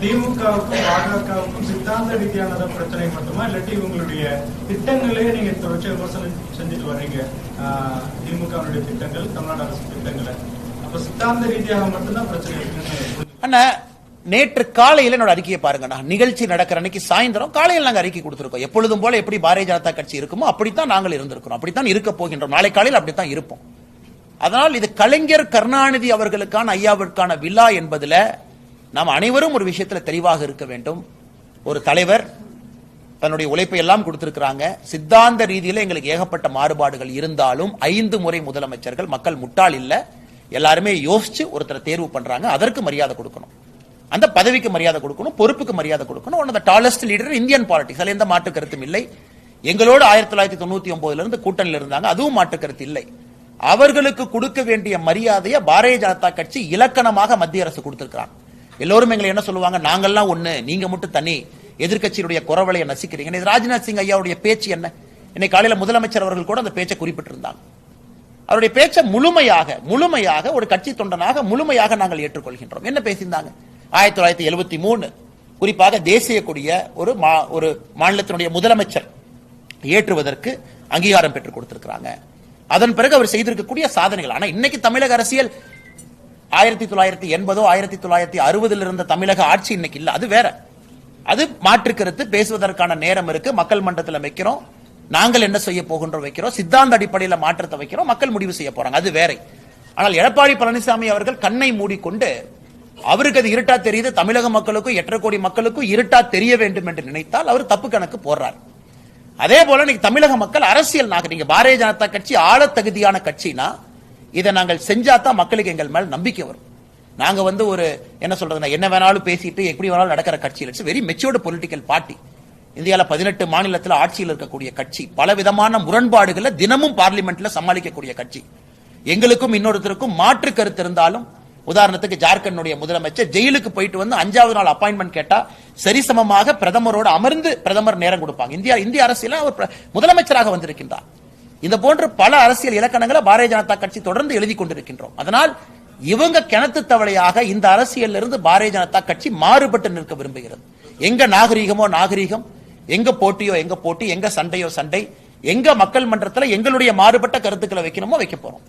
திமுகவுக்கும் பாஜகவுக்கும் சித்தாந்த ரீதியான பிரச்சனை மட்டுமா, இல்லாட்டி இவங்களுடைய திட்டங்களே நீங்க தொடர்ச்சி விமர்சனம் செஞ்சுட்டு வர்றீங்க? திமுகவுடைய திட்டங்கள், தமிழ்நாடு அரசு திட்டங்களை, அப்ப சித்தாந்த ரீதியாக மட்டும்தான் பிரச்சனை இருக்குன்னு அண்ணா. நேற்று காலையில் என்னோட அறிக்கையை பாருங்க. நிகழ்ச்சி நடக்கிற அன்னைக்கு சாயந்தரம் காலையில் நாங்கள் அறிக்கை கொடுத்திருக்கோம். எப்பொழுதும் போல எப்படி பாரதிய ஜனதா கட்சி இருக்குமோ அப்படித்தான் நாங்கள் இருந்திருக்கிறோம், அப்படித்தான் இருக்க போகின்றோம், நாளை காலையில் அப்படித்தான் இருப்போம். அதனால் இது கலைஞர் கருணாநிதி அவர்களுக்கான ஐயாவிற்கான விழா என்பதுல நாம் அனைவரும் ஒரு விஷயத்துல தெளிவாக இருக்க வேண்டும். ஒரு தலைவர் தன்னுடைய உழைப்பை எல்லாம் கொடுத்திருக்கிறாங்க. சித்தாந்த ரீதியில எங்களுக்கு ஏகப்பட்ட மாறுபாடுகள் இருந்தாலும் 5 முறை முதலமைச்சர்கள், மக்கள் முட்டாள் இல்ல, எல்லாருமே யோசிச்சு ஒருத்தரை தேர்வு பண்றாங்க. அதற்கு மரியாதை கொடுக்கணும், அந்த பதவிக்கு மரியாதை கொடுக்கணும், பொறுப்புக்கு மரியாதை கொடுக்கணும். One of the tallest leader Indian politics, அதுல எந்த மாற்று கருத்தும் இல்லை. எங்களோடு 1999 இருந்து கூட்டணியில் இருந்தாங்க, அதுவும் மாற்று கருத்து இல்லை. அவர்களுக்கு கொடுக்க வேண்டிய மரியாதையை பாரதிய ஜனதா கட்சி இலக்கணமாக மத்திய அரசு கொடுத்திருக்கிறாங்க. எல்லோரும் எங்களை என்ன சொல்லுவாங்க, நாங்கெல்லாம் ஒண்ணு, நீங்க மட்டும் தனி, எதிர்கட்சியுடைய குரவலையை நசிக்கிறீங்க. ராஜ்நாத் சிங் ஐயாவுடைய பேச்சு என்ன? இன்னைக்கு காலையில முதலமைச்சர் அவர்கள் கூட அந்த பேச்சை குறிப்பிட்டிருந்தாங்க. அவருடைய பேச்சை முழுமையாக ஒரு கட்சி தொண்டனாக முழுமையாக நாங்கள் ஏற்றுக்கொள்கின்றோம். என்ன பேசியிருந்தாங்க? 1973 குறிப்பாக தேசிய கொடிய ஒரு மாநிலத்தினுடைய முதலமைச்சர் ஏற்றுவதற்கு அங்கீகாரம் பெற்றுக் கொடுத்திருக்கிறாங்க. அதன் பிறகு அவர் செய்திருக்கக்கூடிய சாதனைகள். ஆனா இன்னைக்கு தமிழக அரசியல் 1980 1960 இருந்த தமிழக ஆட்சி இன்னைக்கு இல்ல, அது வேற. அது மாற்று கருத்து பேசுவதற்கான நேரம் இருக்கு. மக்கள் மன்றத்தில் வைக்கிறோம், நாங்கள் என்ன செய்ய போகின்றோம் வைக்கிறோம், சித்தாந்த அடிப்படையில் மாற்றத்தை வைக்கிறோம், மக்கள் முடிவு செய்ய போறாங்க, அது வேற. ஆனால் எடப்பாடி பழனிசாமி அவர்கள் கண்ணை மூடிக்கொண்டு அவருக்கு அது இருட்டா தெரியுது, தமிழக மக்களுக்கும் 8.5 கோடி மக்களுக்கும் இருட்டா தெரிய வேண்டும் என்று நினைத்தால் அவர் தப்பு கணக்கு போடுறார். அதே போல இன்னைக்கு தமிழக மக்கள் அரசியல் நாகரிக, பாரதிய ஜனதா கட்சி ஆள தகுதியான கட்சினா இதை நாங்கள் செஞ்சாதான் மக்களுக்கு எங்கள் மேல் நம்பிக்கை வரும். நாங்க ஒரு என்ன சொல்றதுன்னா, என்ன வேணாலும் பேசிட்டு எப்படி வேணாலும் நடக்கிற கட்சி, வெரி மெச்சூர்டு பொலிட்டிக்கல் பார்ட்டி. இந்தியாவில் 18 மாநிலத்தில் ஆட்சியில் இருக்கக்கூடிய கட்சி, பல விதமான முரண்பாடுகளை தினமும் பார்லிமெண்ட்ல சமாளிக்கக்கூடிய கட்சி. எங்களுக்கும் இன்னொருத்தருக்கும் மாற்று கருத்து இருந்தாலும், உதாரணத்துக்கு ஜார்க்கண்டுடைய முதலமைச்சர் ஜெயிலுக்கு போயிட்டு வந்து 5வது நாள் அப்பாயின்மெண்ட் கேட்டா சரிசமமாக பிரதமரோடு அமர்ந்து பிரதமர் நேரம் கொடுப்பாங்க. இந்திய அரசியல் அவர் முதலமைச்சராக வந்திருக்கின்றார். இந்த போன்ற பல அரசியல் இலக்கணங்களை பாரதிய ஜனதா கட்சி தொடர்ந்து எழுதி கொண்டிருக்கின்றோம். அதனால் இவங்க கிணத்து தவளையாக இந்த அரசியல் இருந்து பாரதிய ஜனதா கட்சி மாறுபட்டு நிற்க விரும்புகிறது. எங்க நாகரீகமோ நாகரீகம், எங்க போட்டியோ எங்க போட்டி, எங்க சண்டையோ சண்டை, எங்க மக்கள் மன்றத்தில் எங்களுடைய மாறுபட்ட கருத்துக்களை வைக்கணுமோ வைக்க போறோம்.